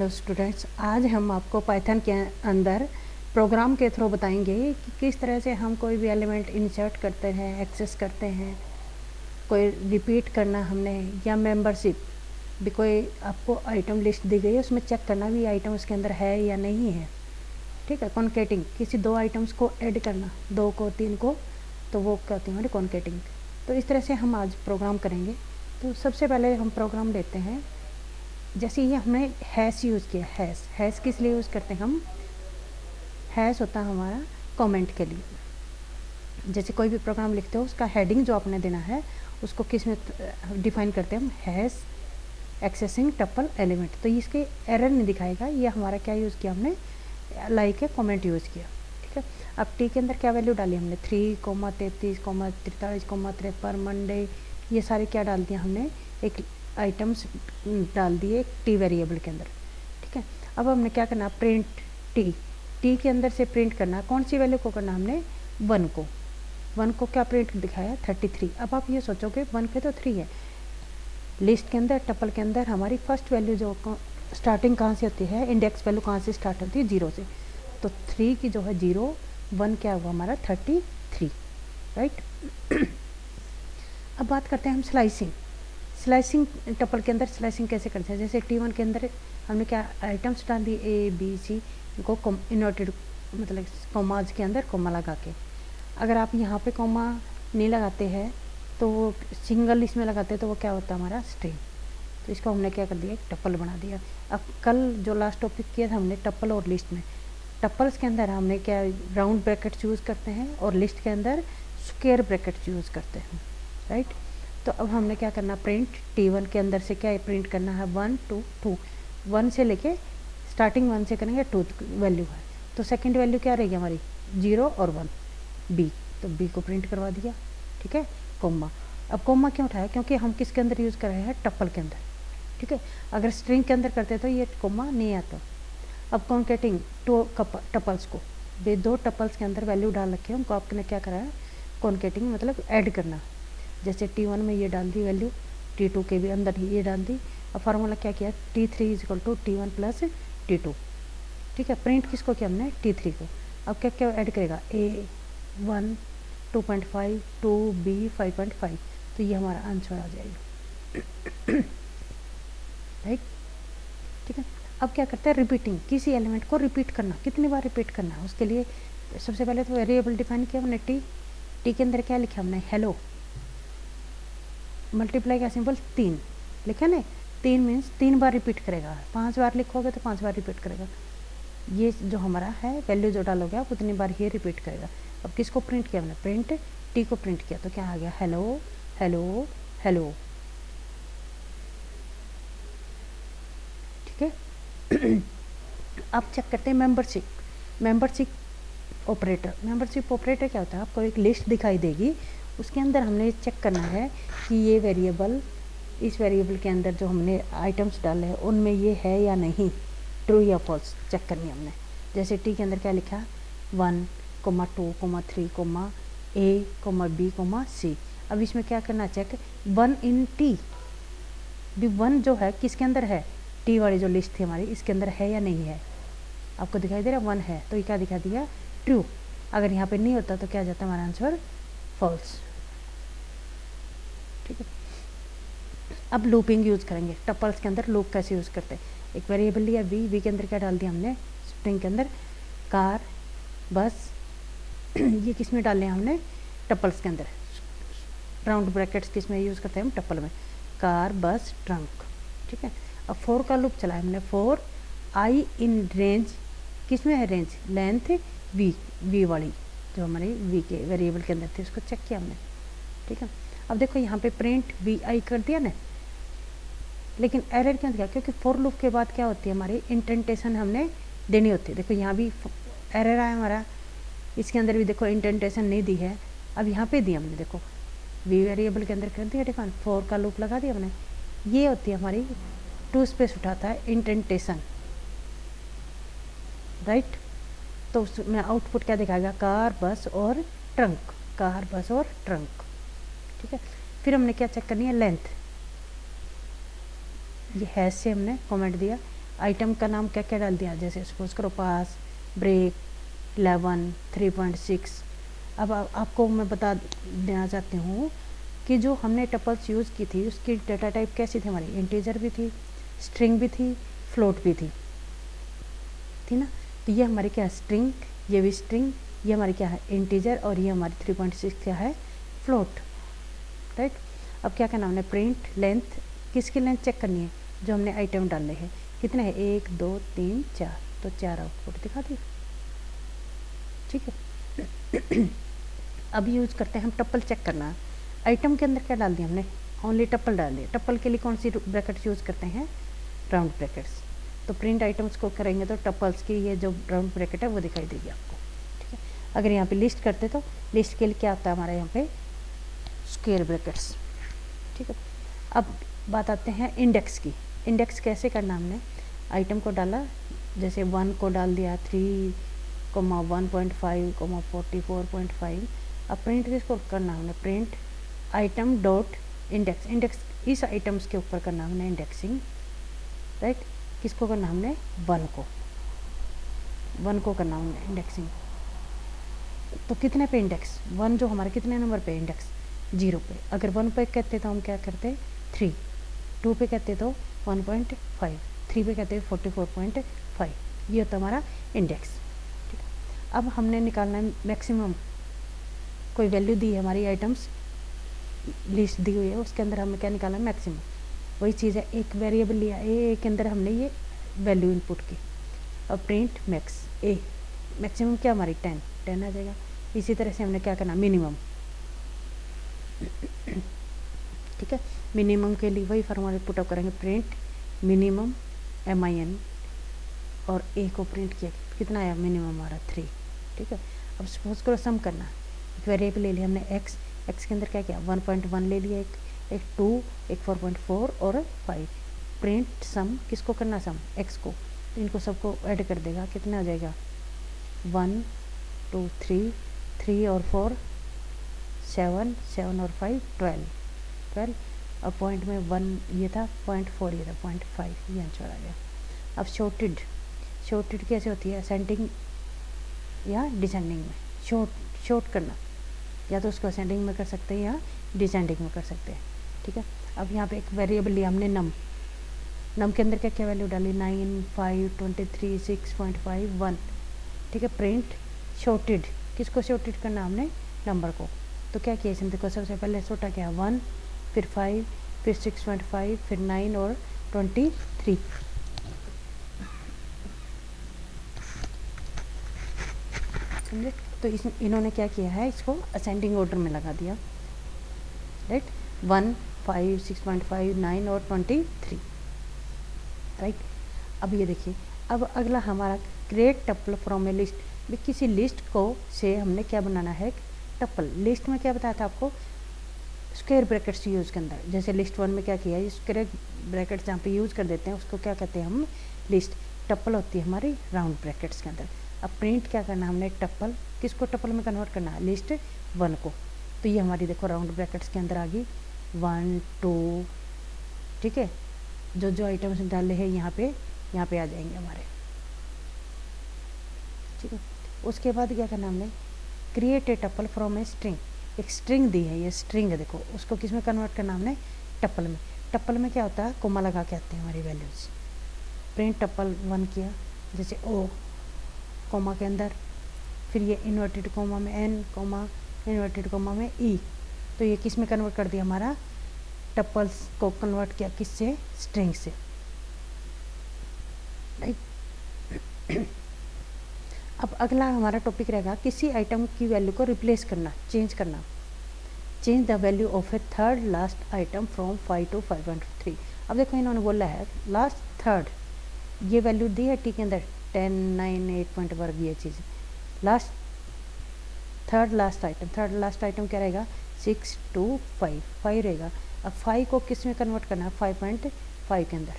Hello students, आज हम आपको पाइथन के अंदर प्रोग्राम के थ्रू बताएंगे कि किस तरह से हम कोई भी एलिमेंट इंसर्ट करते हैं, एक्सेस करते हैं, कोई रिपीट करना हमने या मेंबरशिप भी, कोई आपको आइटम लिस्ट दी गई है उसमें चेक करना भी आइटम उसके अंदर है या नहीं है। ठीक है। कॉन्केटिंग, किसी दो आइटम्स को ऐड करना, दो को तीन को, तो वो कहते हैं हमारी कॉन्केटिंग। तो इस तरह से हम आज प्रोग्राम करेंगे। तो सबसे पहले हम प्रोग्राम लेते हैं। जैसे ये हमने हैश यूज़ किया, हैश किस लिए यूज़ करते हैं हम? हैश होता है हमारा कमेंट के लिए। जैसे कोई भी प्रोग्राम लिखते हो उसका हेडिंग जो आपने देना है उसको किस में डिफाइन करते हैं हम? Hash accessing tuple element. तो इसके एरर नहीं दिखाएगा, ये हमारा क्या यूज़ किया हमने? लाइक ए कमेंट यूज़ किया। ठीक है। अब टी के अंदर क्या वैल्यू डाली हमने? 3,33,43,53 मंडे, ये सारे क्या डाल दिया हमने? एक आइटम्स डाल दिए टी वेरिएबल के अंदर। ठीक है। अब हमने क्या करना? प्रिंट टी के अंदर से प्रिंट करना। कौन सी वैल्यू को करना हमने? 1 को क्या प्रिंट दिखाया? 33। अब आप ये सोचोगे 1 पे तो 3 है। लिस्ट के अंदर, टपल के अंदर हमारी फर्स्ट वैल्यू जो स्टार्टिंग कहाँ से होती है, इंडेक्स वैल्यू कहाँ से स्टार्ट होती है? 0 से। तो 3 की जो है 0, 1 क्या हुआ हमारा? 33। राइट। अब बात करते हैं हम स्लाइसिंग टपल के अंदर स्लाइसिंग कैसे करते हैं? जैसे T1 के अंदर हमने क्या आइटम्स डाल दिए? A B C को इन्वर्टेड मतलब कॉमाज के अंदर कॉमा लगा के। अगर आप यहाँ पे कॉमा नहीं लगाते हैं तो वो सिंगल इसमें लगाते हैं तो वो क्या होता है हमारा? स्ट्रिंग। तो इसको हमने क्या कर दिया? एक टपल बना दिया। अब कल जो लास्ट टॉपिक किया था हमने टपल और लिस्ट में, टपल्स के अंदर हमने क्या राउंड ब्रैकेट्स यूज़ करते हैं और लिस्ट के अंदर स्क्वायर ब्रैकेट्स यूज़ करते हैं। राइट। तो अब हमने क्या करना? प्रिंट T1 के अंदर से क्या प्रिंट करना है? 1 2 2, 1 से लेके स्टार्टिंग 1 से करेंगे 2 वैल्यू है, तो सेकंड वैल्यू क्या रहेगी हमारी? 0 और 1, B। तो B को प्रिंट करवा दिया। ठीक है। कोमा। अब कोमा क्यों उठाया? क्योंकि हम किसके अंदर यूज़ कर रहे हैं? टपल के अंदर। ठीक है। अगर स्ट्रिंग के अंदर करते तो ये कोमा नहीं आता। अब कॉन्केटिंग टू टपल्स को, वे दो टपल्स के अंदर वैल्यू डाल रखे हैं, उनको आपने क्या करा है? कॉन्केटिंग मतलब ऐड करना। जैसे T1 में ये डाल दी वैल्यू, T2 के भी अंदर ये डाल दी। अब फार्मूला क्या किया? T3 is equal to T1 plus T2। ठीक है। प्रिंट किसको किया हमने? T3 को। अब क्या क्या ऐड करेगा? A1 2.5, 2B 5.5। तो ये हमारा आंसर आ जाएगा। राइट। ठीक है। अब क्या करते हैं? रिपीटिंग, किसी एलिमेंट को रिपीट करना। कितनी बार रिपीट करना है उसके लिए सबसे पहले तो वेरिएबल डिफाइन किया हमने टी के अंदर क्या लिखा हमने? हेलो। मल्टीप्लाई का सिंबल 3 लिखा ना? 3 मीन्स 3 बार रिपीट करेगा। 5 बार लिखोगे तो 5 बार रिपीट करेगा। ये जो हमारा है वैल्यू जो डालोगे आप उतनी बार ही रिपीट करेगा। अब किसको प्रिंट किया हमने? प्रिंट टी को प्रिंट किया तो क्या आ गया? Hello hello hello. ठीक है। अब चेक करते हैं मेंबरशिप ऑपरेटर क्या होता है? आपको एक लिस्ट दिखाई देगी, उसके अंदर हमने चेक करना है कि ये वेरिएबल, इस वेरिएबल के अंदर जो हमने आइटम्स डाले हैं उनमें ये है या नहीं, ट्रू या फॉल्स चेक करनी है हमने। जैसे टी के अंदर क्या लिखा? 1, 2, 3, A, B, C। अब इसमें क्या करना? चेक 1 इन टी, भी 1 जो है किसके अंदर है? टी वाली जो लिस्ट थी हमारी इसके अंदर है या नहीं है? आपको दिखाई दे रहा है 1 है, तो ये क्या दिखा दिया? ट्रू। अगर यहाँ पे नहीं होता तो क्या जाता हमारा आंसर? फॉल्स। ठीक है। अब लूपिंग यूज़ करेंगे। टपल्स के अंदर लूप कैसे यूज़ करते हैं? एक वेरिएबल लिया वी के अंदर क्या डाल दिया हमने? स्ट्रिंग के अंदर कार, बस। ये किस में डाले हैं हमने? टपल्स के अंदर। राउंड ब्रैकेट्स किस में यूज़ करते हैं हम? टपल में। कार, बस, ट्रंक। ठीक है। अब 4 का लूप चलाया हमने। 4 आई इन रेंज, किस में है रेंज? लेंथ वी वाली जो हमारे वी के वेरिएबल के अंदर थी, उसको चेक किया हमने। ठीक है। अब देखो यहाँ पे प्रिंट VI कर दिया ना, लेकिन एरर क्यों दिया? क्योंकि फॉर लूप के बाद क्या होती है हमारी? इंटेंटेशन हमने देनी होती है। देखो यहाँ भी एरर आया हमारा, इसके अंदर भी देखो इंटेंटेशन नहीं दी है। अब यहाँ पे दी हमने, देखो वी वेरिएबल के अंदर कर दिया डिफाइन, 4 का लूप लगा दिया हमने। ये होती है हमारी टू स्पेस उठाता है इंटेंटेशन। राइट। तो उसमें आउटपुट क्या दिखाएगा? कार, बस और ट्रंक, कार, बस और ट्रंक। ठीक है। फिर हमने क्या चेक करनी है? लेंथ। ये हैश से हमने कमेंट दिया। आइटम का नाम क्या क्या डाल दिया, जैसे सपोज करो पास, ब्रेक, 11, 3.6। अब आपको मैं बता देना चाहती हूँ कि जो हमने टपल्स यूज़ की थी उसकी डाटा टाइप कैसी थी हमारी, इंटीजर भी थी, स्ट्रिंग भी थी, फ्लोट भी थी ना। तो ये हमारी क्या है, स्ट्रिंग, ये भी स्ट्रिंग, ये हमारी क्या है, इंटीजर, और ये हमारी 3.6 क्या है, फ्लोट, राइट। अब क्या करना हमने, प्रिंट लेंथ, किसकी लेंथ चेक करनी है, जो हमने आइटम डाले हैं कितने हैं, 1 2 3 4, तो 4 आउटपुट दिखा दी, ठीक है। अब यूज़ करते हैं हम टप्पल चेक करना। आइटम के अंदर क्या डाल दिया हमने, ओनली टप्पल डाल दिया। टप्पल के लिए कौन सी ब्रैकेट्स यूज़ करते हैं, राउंड ब्रैकेट्स। तो प्रिंट आइटम्स को करेंगे तो टप्पल्स की ये जो राउंड ब्रैकेट है वो दिखाई देगी आपको, ठीक है। अगर यहाँ पे लिस्ट करते तो लिस्ट के लिए क्या आता है हमारे यहाँ पे, स्क्वायर ब्रैकेट्स, ठीक है। अब बात आते हैं इंडेक्स की। इंडेक्स कैसे करना, हमने आइटम को डाला, जैसे 1 को डाल दिया, 3, 1.5, 44.5। अब प्रिंट किसको करना हमने, print item dot index. Index इस आइटम्स के ऊपर करना हमने इंडेक्सिंग, राइट। किसको करना हमने, 1 को करना हमने इंडेक्सिंग। तो कितने पे इंडेक्स, 1 जो हमारे कितने नंबर पे इंडेक्स, 0 पे। अगर 1 पे कहते तो हम क्या करते, 3, 2 पे कहते तो 1.5, 3 पे कहते 44.5। ये होता हमारा इंडेक्स, ठीक है। अब हमने निकालना है मैक्सिमम, कोई वैल्यू दी है हमारी आइटम्स लिस्ट दी हुई है, उसके अंदर हमें क्या निकालना है, मैक्सिमम। वही चीज़ है, एक वेरिएबल लिया ए के अंदर हमने ये वैल्यू इनपुट की। अब प्रिंट मैक्स ए, मैक्सिमम क्या हमारी 10 आ जाएगा। इसी तरह से हमने क्या करना, मिनिमम, ठीक है। मिनिमम के लिए वही फॉर्मूला पुटअप करेंगे, प्रिंट मिनिमम MIN, और ए को प्रिंट किया, कितना आया मिनिमम हमारा 3, ठीक है। अब सपोज करो सम करना, एक वेरिएबल ले लिया हमने एक्स के अंदर क्या किया, 1.1 ले लिया, एक 2, एक 4.4 और 5। प्रिंट सम, किसको करना सम, एक्स को, तो इनको सबको ऐड कर देगा, कितना हो जाएगा, 1 2 3 और 4 7 और 5 12। अब पॉइंट में 1 ये था, 0.4 ये था, 0.5 ये आंसर आ गया। अब शॉर्टेड कैसे होती है, असेंडिंग या डिसेंडिंग में, शॉर्ट करना, या तो उसको असेंडिंग में कर सकते हैं या डिसेंडिंग में कर सकते हैं, ठीक है। अब यहाँ पे एक वेरिएबल लिया हमने नम के अंदर क्या क्या वैल्यू डाली, 9 5 23 6.5 1, ठीक है। प्रिंट शॉर्टेड, किसको शॉर्टेड करना हमने, नंबर को। तो क्या किया इसमें, देखो सबसे पहले छोटा क्या, 1, फिर 5, फिर 6.5, फिर 9 और 23, समझे। तो इन्होंने क्या किया है, इसको असेंडिंग ऑर्डर में लगा दिया, राइट। 1 5 6.5 9 और 23, राइट। अब ये देखिए, अब अगला हमारा create tuple from a list. किसी लिस्ट को से हमने क्या बनाना है, टप्पल। लिस्ट में क्या बताया था आपको, स्क्वायर ब्रैकेट्स यूज़ के अंदर, जैसे लिस्ट 1 में क्या किया है, स्क्वायर ब्रैकेट्स जहाँ पे यूज़ कर देते हैं उसको क्या कहते हैं हम, लिस्ट। टप्पल होती है हमारी राउंड ब्रैकेट्स के अंदर। अब प्रिंट क्या करना हमने, टप्पल, किसको टप्पल में कन्वर्ट करना है, लिस्ट 1 को। तो ये हमारी देखो राउंड ब्रैकेट्स के अंदर आ गई 1 2, ठीक है। जो आइटम्स डाले हैं यहाँ पे आ जाएंगे हमारे, ठीक है। उसके बाद क्या करना हमने, create a tuple from a string. एक स्ट्रिंग दी है, ये स्ट्रिंग है, देखो उसको किस में कन्वर्ट करना हमने, टप्पल में। टप्पल में क्या होता है, कोमा लगा के आते हैं हमारी वैल्यूज़। प्रिंट टप्पल 1 किया, जैसे ओ कोमा के अंदर, फिर ये इन्वर्टेड कोमा में एन, कोमा इन्वर्टेड कोमा में ई। तो ये किस में कन्वर्ट कर दिया, हमारा टप्पल्स को कन्वर्ट किया, किससे, स्ट्रिंग से, राइट। अब अगला हमारा टॉपिक रहेगा किसी आइटम की वैल्यू को रिप्लेस करना, चेंज करना। Change the value of A third last item from 5 to 5.3। अब देखो इन्होंने बोला है लास्ट थर्ड, ये वैल्यू दी है टी के अंदर 10 9 8.1 ये चीज़। लास्ट थर्ड लास्ट आइटम क्या रहेगा, 6 to 5 रहेगा। अब 5 को किस में कन्वर्ट करना है, 5.5 के अंदर,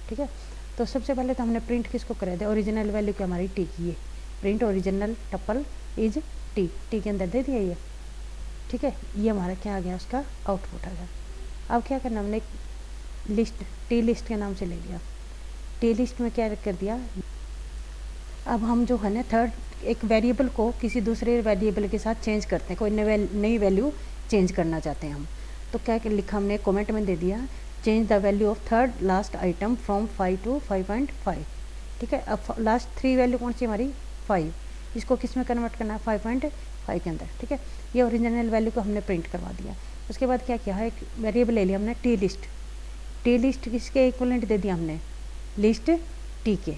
ठीक है। तो सबसे पहले तो हमने प्रिंट किसको करा दिया, ओरिजिनल वैल्यू क्या हमारी टी की, ये print original tuple is T के अंदर दे दिया ये, ठीक है। ये हमारा क्या आ गया, उसका आउटपुट आ गया। अब क्या करना हमने, लिस्ट टी लिस्ट के नाम से ले लिया, टी लिस्ट में क्या कर दिया, अब हम जो है ना थर्ड एक वेरिएबल को किसी दूसरे वेरिएबल के साथ चेंज करते हैं, कोई नई वैल्यू चेंज करना चाहते हैं हम, तो क्या लिखा हमने कमेंट में दे दिया, change the value of third last item from 5 to 5.5। ठीक है, अब लास्ट 3 वैल्यू कौन सी हमारी 5, इसको किस में कन्वर्ट करना है 5.5 के अंदर। ठीक है, ये ओरिजिनल वैल्यू को हमने प्रिंट करवा दिया। उसके बाद क्या किया है, एक वेरिएबल ले लिया हमने टी लिस्ट, टी लिस्ट किसके इक्वलेंट दे दिया हमने, लिस्ट टी के,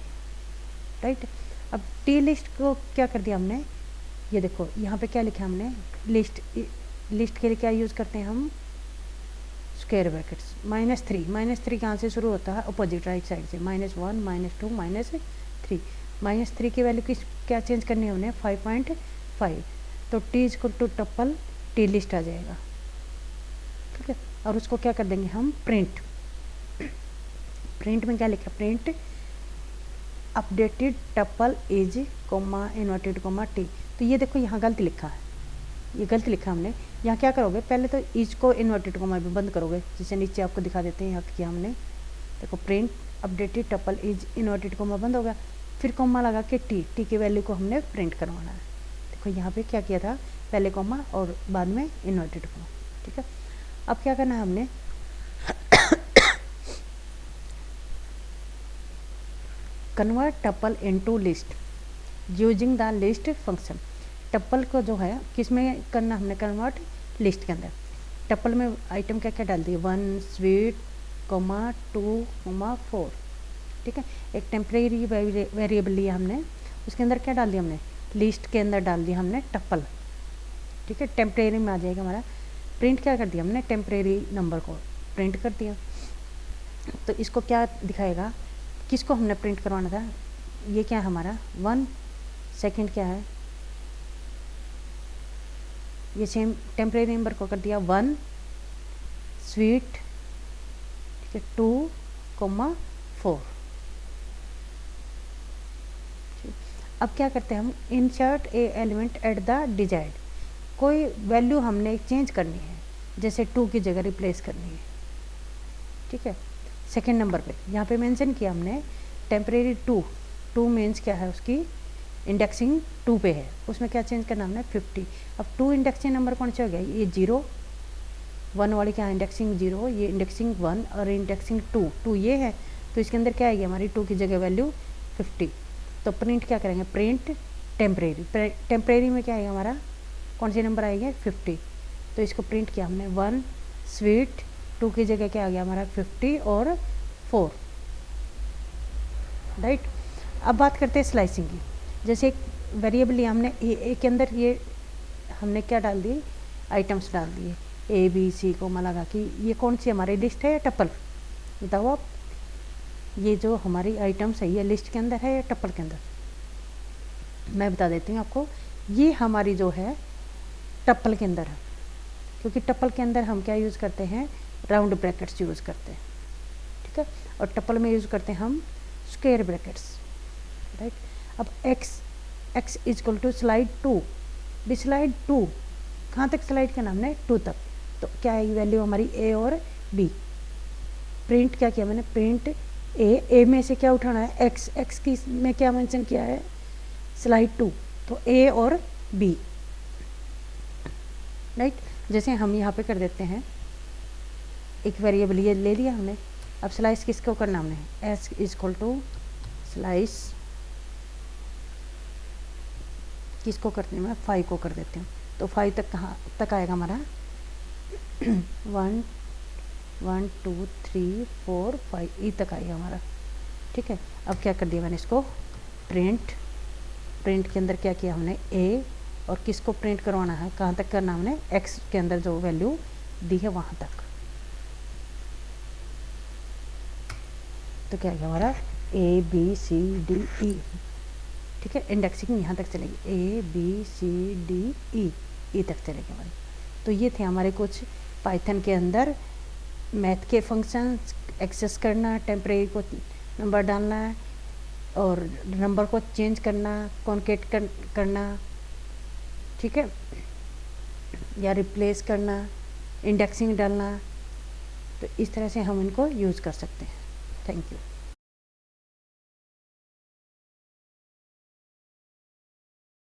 राइट। अब टी लिस्ट को क्या कर दिया हमने, ये देखो यहाँ पे क्या लिखा हमने, लिस्ट के लिए क्या यूज़ करते हैं हम, स्क्वायर ब्रैकेट्स, -3 कहाँ से शुरू होता है, अपोजिट राइट साइड से, -1 -2 -3, -3 की वैल्यू किस क्या चेंज करनी है हमने 5.5, तो T equal to tuple T list आ जाएगा। ठीक है, और उसको क्या कर देंगे हम प्रिंट, प्रिंट में क्या लिखा, print updated tuple is comma inverted comma T. तो ये देखो यहाँ गलत लिखा है, ये गलत लिखा हमने, यहाँ क्या करोगे, पहले तो इज को इन्वर्टेड कोमा भी बंद करोगे, जिसे नीचे आपको दिखा देते हैं, यहाँ किया हमने, देखो print updated tuple is inverted comma बंद होगा, फिर कोमा लगा के टी की वैल्यू को हमने प्रिंट करवाना है। देखो यहाँ पे क्या किया था, पहले कोमा और बाद में इन्वर्टेड कोमा। ठीक है, अब क्या करना है हमने, convert tuple into list using the list function. Tuple को जो है किस में करना हमने कन्वर्ट, लिस्ट के अंदर। टप्पल में आइटम क्या क्या डाल दिए, 1 स्वीट, 2, 4। ठीक है, एक टेम्परेरी वेरिएबल लिया हमने, उसके अंदर क्या डाल दिया हमने, लिस्ट के अंदर डाल दिया हमने टप्पल। ठीक है, टेम्परेरी में आ जाएगा हमारा। प्रिंट क्या कर दिया हमने, टेम्परेरी नंबर को प्रिंट कर दिया। तो इसको क्या दिखाएगा, किसको हमने प्रिंट करवाना था, ये क्या है हमारा 1 सेकेंड क्या है, ये सेम टेम्परेरी नंबर को कर दिया 1 स्वीट, ठीक है 2, 4। अब क्या करते हैं हम, insert A element at the desired, कोई वैल्यू हमने चेंज करनी है, जैसे 2 की जगह रिप्लेस करनी है। ठीक है, सेकेंड नंबर पे यहाँ पे मेंशन किया हमने टेम्परेरी 2 मीन्स क्या है, उसकी इंडेक्सिंग 2 पे है, उसमें क्या चेंज करना हमने 50। अब 2 इंडेक्सिंग नंबर कौन सा हो गया, ये 0, 1 वाली क्या है इंडेक्सिंग 0, ये इंडेक्सिंग 1 और इंडेक्सिंग 2 ये है, तो इसके अंदर क्या आएगी हमारी 2 की जगह वैल्यू 50। तो प्रिंट क्या करेंगे, प्रिंट टेम्परेरी, टेम्परेरी में क्या आएगा हमारा, कौन से नंबर आएंगे 50, तो इसको प्रिंट किया हमने 1 स्वीट, 2 की जगह क्या आ गया हमारा 50 और 4, राइट। अब बात करते हैं स्लाइसिंग की, जैसे एक वेरिएबल लिया हमने ए के अंदर, ये हमने क्या डाल दिए, आइटम्स डाल दिए ABC को लगा कि ये कौन सी हमारी लिस्ट है या टप्पल, बताओ आप, ये जो हमारी आइटम्स है ये लिस्ट के अंदर है या टप्पल के अंदर। मैं बता देती हूँ आपको, ये हमारी जो है टप्पल के अंदर है, क्योंकि टप्पल के अंदर हम क्या यूज़ करते हैं, राउंड ब्रैकेट्स यूज़ करते हैं। ठीक है, और टप्पल में यूज़ करते हैं हम स्क्वायर ब्रैकेट्स, राइट। अब x इक्वल टू स्लाइड 2, भी स्लाइड 2 कहाँ तक स्लाइड करना हमने 2 तक, तो क्या है वैल्यू हमारी a और b। प्रिंट क्या किया मैंने, प्रिंट a में से क्या उठाना है x की में क्या मेंशन किया है स्लाइड 2, तो a और b, राइट। जैसे हम यहाँ पे कर देते हैं, एक वेरिएबल ये ले लिया हमने, अब स्लाइस किसको करना हमने, s इक्वल टू स्लाइस किसको करते हैं, मैं 5 को कर देती हूँ, तो 5 तक कहाँ तक आएगा हमारा 1 2 3 4 5 ई तक आएगा हमारा। ठीक है, अब क्या कर दिया मैंने इसको प्रिंट के अंदर क्या किया हमने a, और किसको प्रिंट करवाना है, कहाँ तक करना हमने, x के अंदर जो वैल्यू दी है वहाँ तक, तो क्या आएगा हमारा A B C D E। ठीक है, इंडेक्सिंग यहाँ तक चलेगी A B C D E तक चलेगी हमारी। तो ये थे हमारे कुछ पाइथन के अंदर मैथ के फंक्शंस, एक्सेस करना, टेम्परेरी को नंबर डालना और नंबर को चेंज करना, कॉन्केट करना, ठीक है, या रिप्लेस करना, इंडेक्सिंग डालना। तो इस तरह से हम इनको यूज़ कर सकते हैं। Thank you.